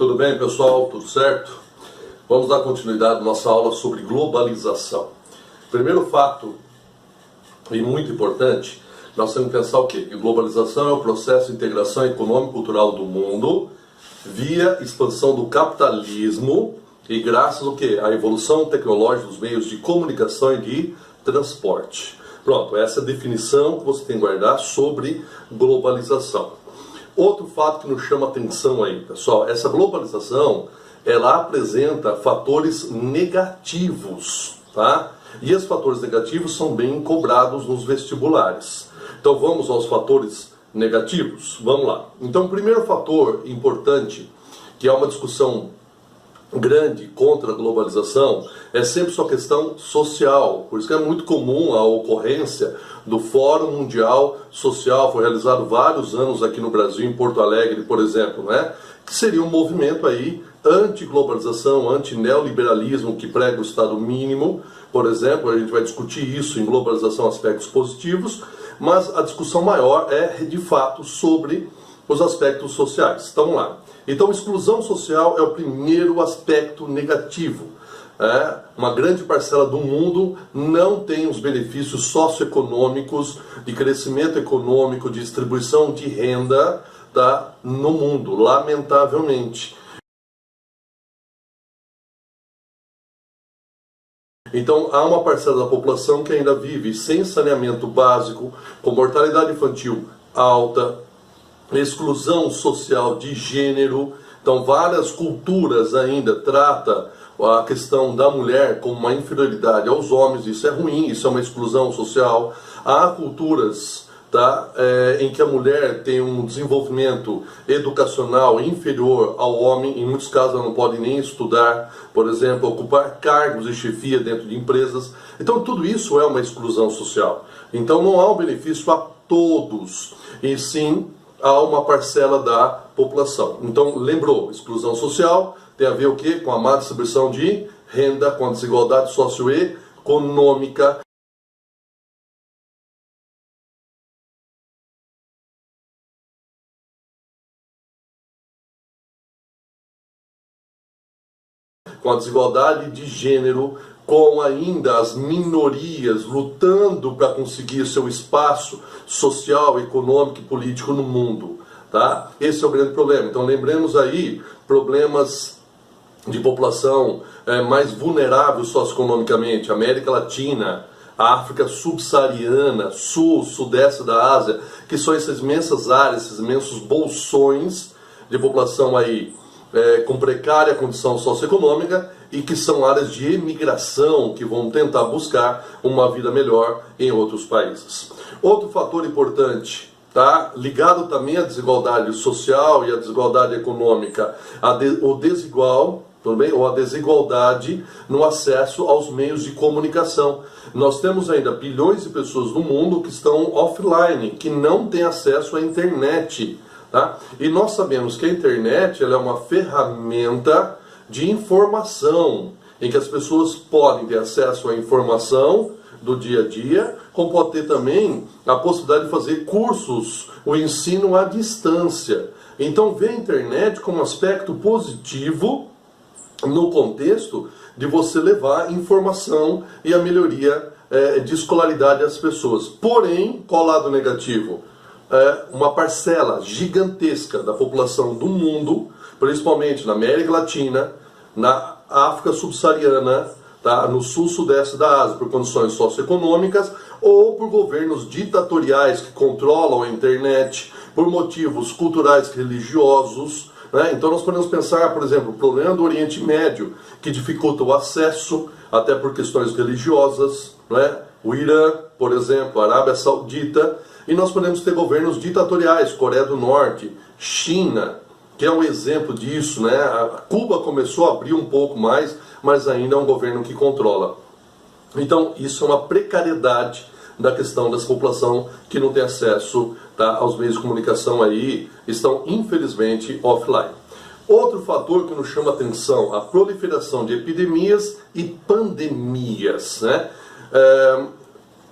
Tudo bem, pessoal? Tudo certo? Vamos dar continuidade à nossa aula sobre globalização. Primeiro fato, e muito importante, nós temos que pensar o quê? Que globalização é o processo de integração econômica e cultural do mundo via expansão do capitalismo e graças ao quê? À evolução tecnológica dos meios de comunicação e de transporte. Pronto, essa é a definição que você tem que guardar sobre globalização. Outro fato que nos chama atenção aí, pessoal, essa globalização, ela apresenta fatores negativos, tá? E esses fatores negativos são bem cobrados nos vestibulares. Então vamos aos fatores negativos? Vamos lá. Então o primeiro fator importante, que é uma discussão grande contra a globalização, é sempre sua questão social. Por isso que é muito comum a ocorrência do Fórum Mundial Social, foi realizado vários anos aqui no Brasil, em Porto Alegre, por exemplo, né? Que seria um movimento aí anti-globalização, anti-neoliberalismo, que prega o Estado mínimo, por exemplo. A gente vai discutir isso em globalização, aspectos positivos, mas a discussão maior é, de fato, sobre os aspectos sociais. Então, vamos lá. Então, exclusão social é o primeiro aspecto negativo. Uma grande parcela do mundo não tem os benefícios socioeconômicos, de crescimento econômico, de distribuição de renda, tá, no mundo, lamentavelmente. Então, há uma parcela da população que ainda vive sem saneamento básico, com mortalidade infantil alta, exclusão social de gênero. Então, várias culturas ainda tratam a questão da mulher como uma inferioridade aos homens. Isso é ruim, isso é uma exclusão social. Há culturas, tá, em que a mulher tem um desenvolvimento educacional inferior ao homem. Em muitos casos ela não pode nem estudar, por exemplo, ocupar cargos de chefia dentro de empresas. Então tudo isso é uma exclusão social. Então não há um benefício a todos, e sim a uma parcela da população. Então lembrou, exclusão social tem a ver o quê? Com a má distribuição de renda, com a desigualdade socioeconômica. Com a desigualdade de gênero, com ainda as minorias lutando para conseguir seu espaço social, econômico e político no mundo, tá? Esse é o grande problema. Então lembremos aí problemas de população mais vulnerável socioeconomicamente, América Latina, a África subsaariana, sul, sudeste da Ásia, que são essas imensas áreas, esses imensos bolsões de população aí com precária condição socioeconômica e que são áreas de emigração que vão tentar buscar uma vida melhor em outros países. Outro fator importante, tá, ligado também à desigualdade social e à desigualdade econômica, o desigual, também, ou a desigualdade no acesso aos meios de comunicação. Nós temos ainda bilhões de pessoas no mundo que estão offline, que não têm acesso à internet. Tá? E nós sabemos que a internet ela é uma ferramenta de informação, em que as pessoas podem ter acesso à informação do dia a dia, como pode ter também a possibilidade de fazer cursos, o ensino à distância. Então vê a internet como um aspecto positivo no contexto de você levar informação e a melhoria de escolaridade às pessoas. Porém, qual o lado negativo? Uma parcela gigantesca da população do mundo, principalmente na América Latina, na África subsaariana, tá, no sul-sudeste da Ásia, por condições socioeconômicas ou por governos ditatoriais que controlam a internet, por motivos culturais e religiosos. Então nós podemos pensar, por exemplo, o problema do Oriente Médio, que dificulta o acesso, até por questões religiosas, o Irã, por exemplo, a Arábia Saudita, e nós podemos ter governos ditatoriais, Coreia do Norte, China, que é um exemplo disso, A Cuba começou a abrir um pouco mais, mas ainda é um governo que controla. Então isso é uma precariedade da questão dessa população que não tem acesso, tá, aos meios de comunicação aí, estão infelizmente offline. Outro fator que nos chama atenção, a proliferação de epidemias e pandemias.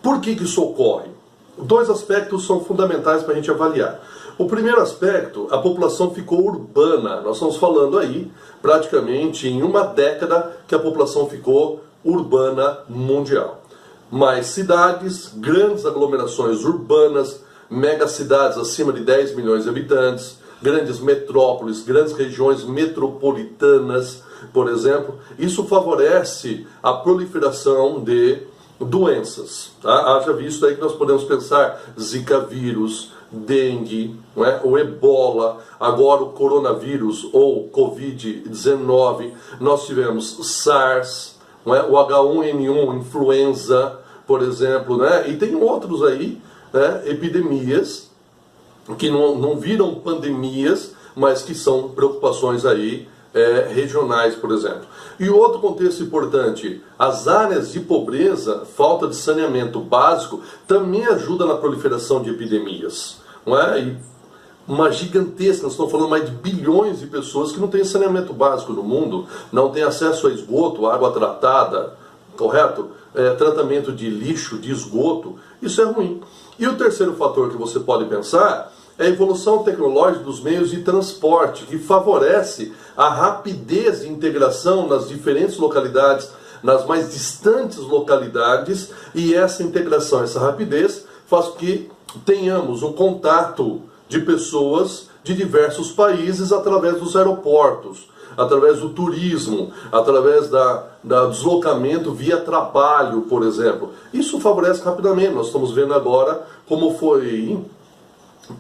Por que isso ocorre? Dois aspectos são fundamentais para a gente avaliar. O primeiro aspecto, a população ficou urbana. Nós estamos falando aí, praticamente em uma década, que a população ficou urbana mundial. Mais cidades, grandes aglomerações urbanas, megacidades acima de 10 milhões de habitantes, grandes metrópoles, grandes regiões metropolitanas, por exemplo. Isso favorece a proliferação de doenças. Tá? Haja visto aí que nós podemos pensar Zika vírus, dengue, não é? O ebola, agora o coronavírus ou Covid-19, nós tivemos SARS, não é? O H1N1, influenza, por exemplo, né? E tem outros aí, né? Epidemias que não viram pandemias, mas que são preocupações aí regionais, por exemplo. E outro contexto importante, as áreas de pobreza, falta de saneamento básico, também ajuda na proliferação de epidemias. Não é? E uma gigantesca, nós estamos falando mais de bilhões de pessoas que não têm saneamento básico no mundo, não têm acesso a esgoto, água tratada, correto? Tratamento de lixo, de esgoto, isso é ruim. E o terceiro fator que você pode pensar é a evolução tecnológica dos meios de transporte, que favorece a rapidez de integração nas diferentes localidades, nas mais distantes localidades, e essa integração, essa rapidez, faz com que tenhamos um contato de pessoas de diversos países através dos aeroportos, através do turismo, através do deslocamento via trabalho, por exemplo. Isso favorece rapidamente. Nós estamos vendo agora como foi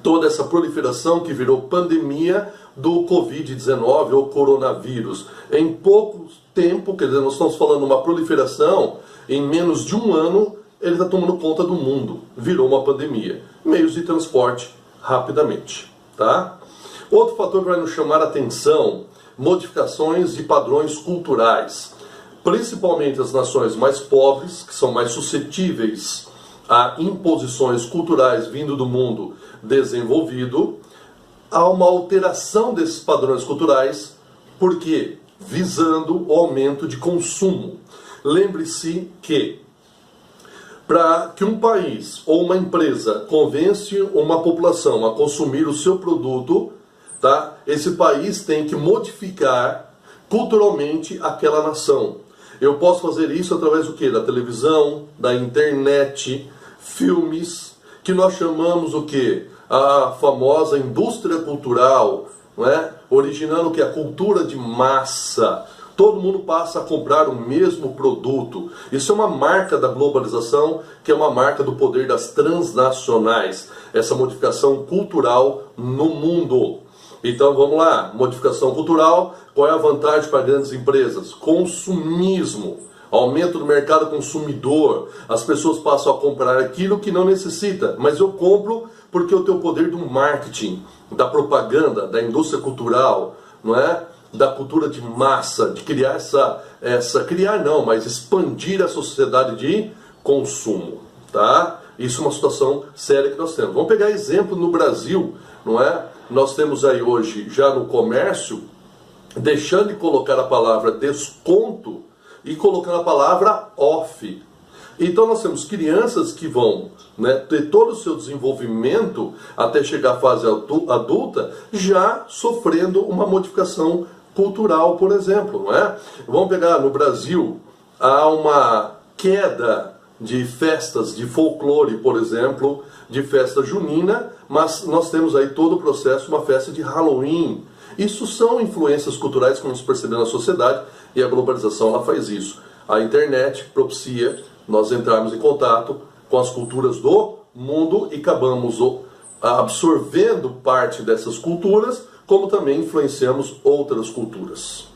toda essa proliferação que virou pandemia do Covid-19 ou coronavírus. Em pouco tempo, quer dizer, nós estamos falando de uma proliferação, em menos de um ano, ele está tomando conta do mundo. Virou uma pandemia. Meios de transporte, rapidamente. Tá? Outro fator que vai nos chamar a atenção, modificações de padrões culturais. Principalmente as nações mais pobres, que são mais suscetíveis a imposições culturais vindo do mundo desenvolvido, há uma alteração desses padrões culturais, porque visando o aumento de consumo. Lembre-se que para que um país ou uma empresa convence uma população a consumir o seu produto, tá? Esse país tem que modificar culturalmente aquela nação. Eu posso fazer isso através do quê? Da televisão, da internet, filmes, que nós chamamos o quê? A famosa indústria cultural, não é? Originando o que? A cultura de massa. Todo mundo passa a comprar o mesmo produto. Isso é uma marca da globalização, que é uma marca do poder das transnacionais. Essa modificação cultural no mundo. Então vamos lá, modificação cultural, qual é a vantagem para grandes empresas? Consumismo, aumento do mercado consumidor, as pessoas passam a comprar aquilo que não necessita, mas eu compro porque eu tenho o poder do marketing, da propaganda, da indústria cultural, não é? Da cultura de massa, de criar mas expandir a sociedade de consumo, tá? Isso é uma situação séria que nós temos. Vamos pegar exemplo no Brasil, não é? Nós temos aí hoje, já no comércio, deixando de colocar a palavra desconto e colocando a palavra off. Então nós temos crianças que vão, né, ter todo o seu desenvolvimento até chegar à fase adulta, já sofrendo uma modificação cultural, por exemplo, não é? Vamos pegar no Brasil, há uma queda de festas de folclore, por exemplo, de festa junina, mas nós temos aí todo o processo, uma festa de Halloween. Isso são influências culturais que nós percebemos na sociedade, e a globalização ela faz isso. A internet propicia nós entrarmos em contato com as culturas do mundo e acabamos absorvendo parte dessas culturas, como também influenciamos outras culturas.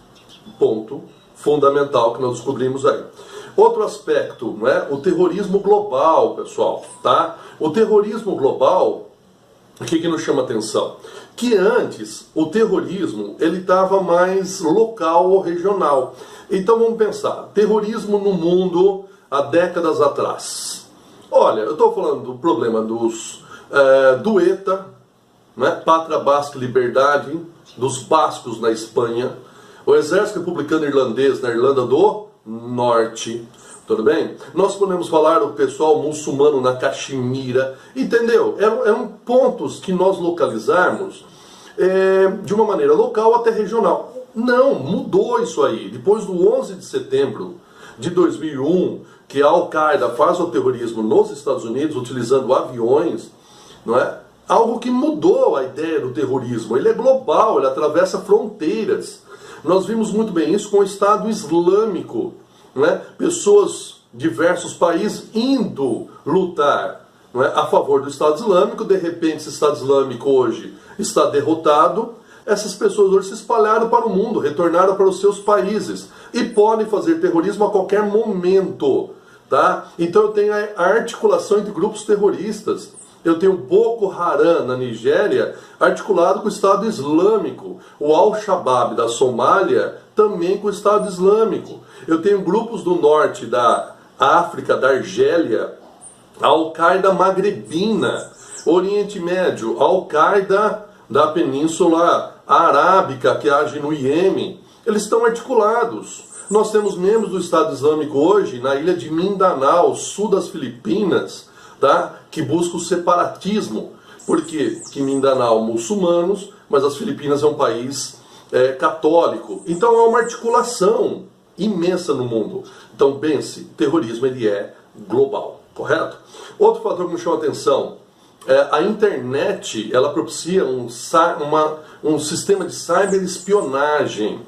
Ponto fundamental que nós descobrimos aí. Outro aspecto, não é? O terrorismo global, pessoal, tá? O terrorismo global, o que nos chama atenção? Que antes o terrorismo ele estava mais local ou regional. Então vamos pensar, terrorismo no mundo há décadas atrás. Olha, eu estou falando do problema do ETA, né? Pátria Basca Liberdade, dos bascos na Espanha, o exército republicano irlandês na Irlanda do Norte, Tudo bem? Nós podemos falar do pessoal muçulmano na Caxemira, entendeu? Eram pontos que nós localizarmos de uma maneira local até regional. Não, mudou isso aí. Depois do 11 de setembro de 2001, que a Al-Qaeda faz o terrorismo nos Estados Unidos utilizando aviões, não é? Algo que mudou a ideia do terrorismo. Ele é global, ele atravessa fronteiras. Nós vimos muito bem isso com o Estado Islâmico, não é? Pessoas de diversos países indo lutar, não é? A favor do Estado Islâmico. De repente, esse Estado Islâmico hoje está derrotado. Essas pessoas hoje se espalharam para o mundo, retornaram para os seus países e podem fazer terrorismo a qualquer momento, tá? Então eu tenho a articulação entre grupos terroristas. Eu tenho Boko Haram na Nigéria articulado com o Estado Islâmico, o Al-Shabaab da Somália também com o Estado Islâmico. Eu tenho grupos do norte da África, da Argélia, a Al-Qaeda magrebina, Oriente Médio, a Al-Qaeda da Península Arábica, que age no Iêmen. Eles estão articulados. Nós temos membros do Estado Islâmico hoje na ilha de Mindanao, sul das Filipinas, tá? Que busca o separatismo. Por quê? Porque Mindanao muçulmanos, mas as Filipinas é um país católico. Então há uma articulação imensa no mundo. Então pense, o terrorismo ele é global, correto? Outro fator que me chama a atenção, a internet ela propicia um sistema de cyberespionagem.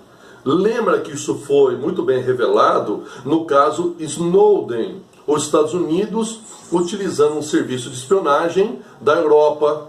Lembra que isso foi muito bem revelado no caso Snowden. Os Estados Unidos utilizando um serviço de espionagem da Europa,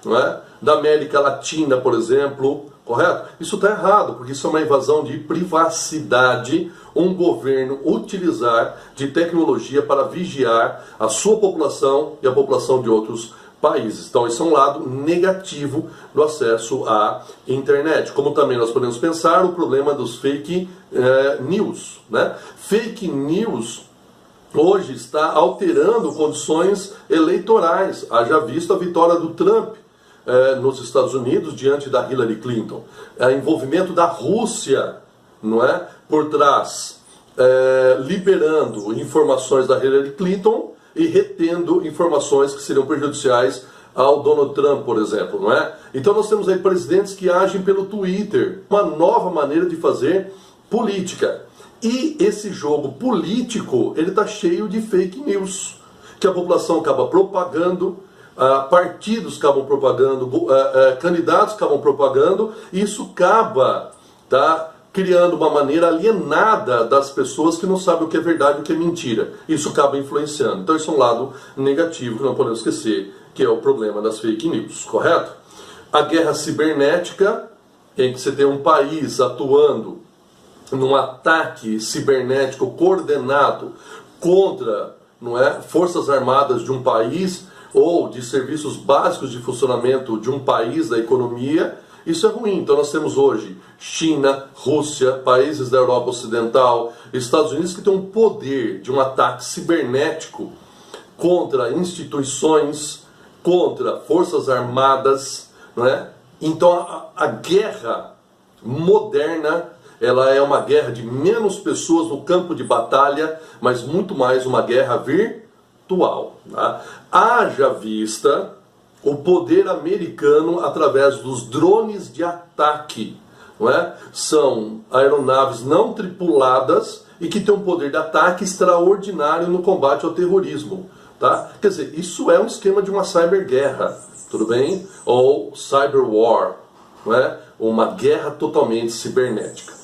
não é? Da América Latina, por exemplo, correto? Isso está errado, porque isso é uma invasão de privacidade, um governo utilizar de tecnologia para vigiar a sua população e a população de outros países. Então esse é um lado negativo do acesso à internet. Como também nós podemos pensar o problema dos fake news, né? Fake news hoje está alterando condições eleitorais. Haja visto a vitória do Trump nos Estados Unidos diante da Hillary Clinton. O envolvimento da Rússia, não é, por trás, liberando informações da Hillary Clinton e retendo informações que seriam prejudiciais ao Donald Trump, por exemplo, não é? Então nós temos aí presidentes que agem pelo Twitter, uma nova maneira de fazer política. E esse jogo político, ele está cheio de fake news, que a população acaba propagando, partidos acabam propagando, candidatos acabam propagando, e isso acaba criando uma maneira alienada das pessoas que não sabem o que é verdade e o que é mentira. Isso acaba influenciando. Então isso é um lado negativo que não podemos esquecer, que é o problema das fake news, correto? A guerra cibernética, em que você tem um país atuando num ataque cibernético coordenado contra, não é, forças armadas de um país ou de serviços básicos de funcionamento de um país, da economia, isso é ruim. Então nós temos hoje China, Rússia, países da Europa Ocidental, Estados Unidos que têm um poder de um ataque cibernético contra instituições, contra forças armadas, não é? Então a guerra moderna, ela é uma guerra de menos pessoas no campo de batalha, mas muito mais uma guerra virtual. Tá? Haja vista o poder americano através dos drones de ataque. Não é? São aeronaves não tripuladas e que têm um poder de ataque extraordinário no combate ao terrorismo. Tá? Quer dizer, isso é um esquema de uma cyberguerra, tudo bem? Ou cyberwar, não é? Uma guerra totalmente cibernética.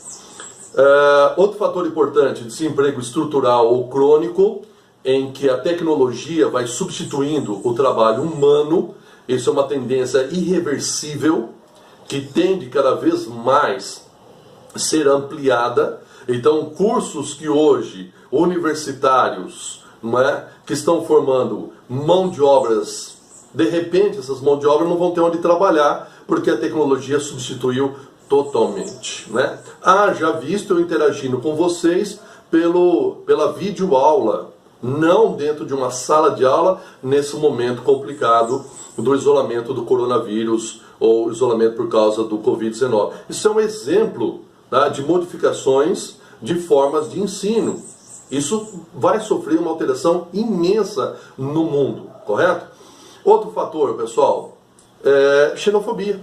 Outro fator importante, desemprego estrutural ou crônico, em que a tecnologia vai substituindo o trabalho humano. Isso é uma tendência irreversível, que tende cada vez mais a ser ampliada. Então, cursos que hoje, universitários, não é, que estão formando mão de obras, de repente essas mãos de obra não vão ter onde trabalhar, porque a tecnologia substituiu totalmente, né? Já visto eu interagindo com vocês pela videoaula, não dentro de uma sala de aula, nesse momento complicado do isolamento do coronavírus ou isolamento por causa do Covid-19. Isso é um exemplo, tá, de modificações de formas de ensino. Isso vai sofrer uma alteração imensa no mundo, correto? Outro fator, pessoal, é xenofobia.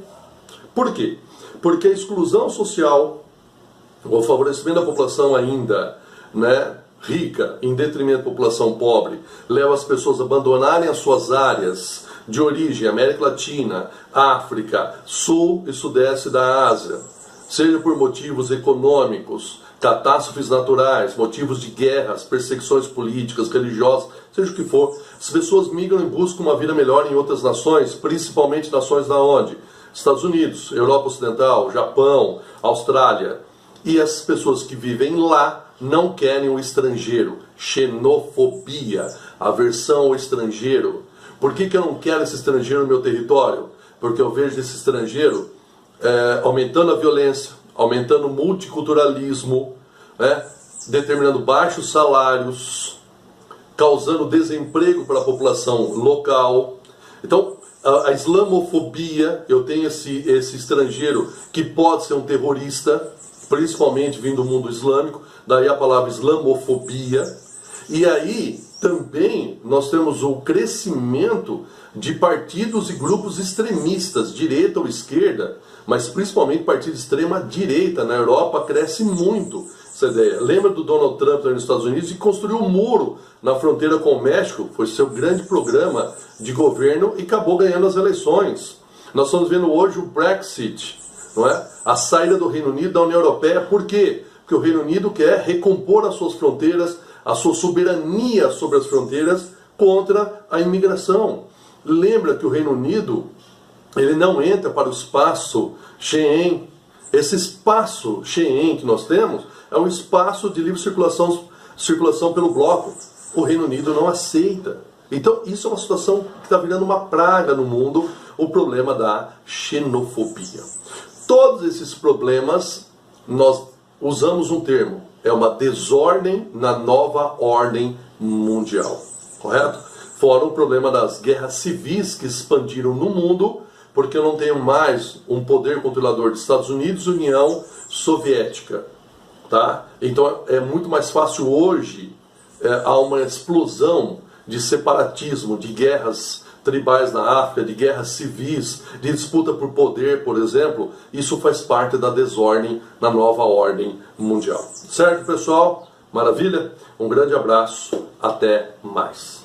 Por quê? Porque a exclusão social, o favorecimento da população ainda, né, rica, em detrimento da população pobre, leva as pessoas a abandonarem as suas áreas de origem, América Latina, África, Sul e Sudeste da Ásia, seja por motivos econômicos, catástrofes naturais, motivos de guerras, perseguições políticas, religiosas, seja o que for. As pessoas migram e buscam uma vida melhor em outras nações, principalmente nações da onde? Estados Unidos, Europa Ocidental, Japão, Austrália. E as pessoas que vivem lá não querem o estrangeiro. Xenofobia, aversão ao estrangeiro. Por que eu não quero esse estrangeiro no meu território? Porque eu vejo esse estrangeiro aumentando a violência, aumentando o multiculturalismo, né, determinando baixos salários, causando desemprego para a população local. Então, a islamofobia, eu tenho esse estrangeiro que pode ser um terrorista, principalmente vindo do mundo islâmico, daí a palavra islamofobia. E aí também nós temos o crescimento de partidos e grupos extremistas, direita ou esquerda, mas principalmente partido de extrema direita. Na Europa cresce muito essa ideia. Lembra do Donald Trump nos Estados Unidos e construiu um muro na fronteira com o México? Foi seu grande programa de governo e acabou ganhando as eleições. Nós estamos vendo hoje o Brexit, não é? A saída do Reino Unido da União Europeia. Por quê? Porque o Reino Unido quer recompor as suas fronteiras, a sua soberania sobre as fronteiras contra a imigração. Lembra que o Reino Unido, ele não entra para o espaço Schengen. Esse espaço Schengen que nós temos é um espaço de livre circulação pelo bloco. O Reino Unido não aceita. Então isso é uma situação que está virando uma praga no mundo, o problema da xenofobia. Todos esses problemas, nós usamos um termo, é uma desordem na nova ordem mundial, correto? Fora o problema das guerras civis que expandiram no mundo, porque eu não tenho mais um poder controlador dos Estados Unidos e União Soviética, tá? Então é muito mais fácil hoje, há uma explosão de separatismo, de guerras tribais na África, de guerras civis, de disputa por poder, por exemplo. Isso faz parte da desordem na nova ordem mundial. Certo, pessoal? Maravilha? Um grande abraço. Até mais.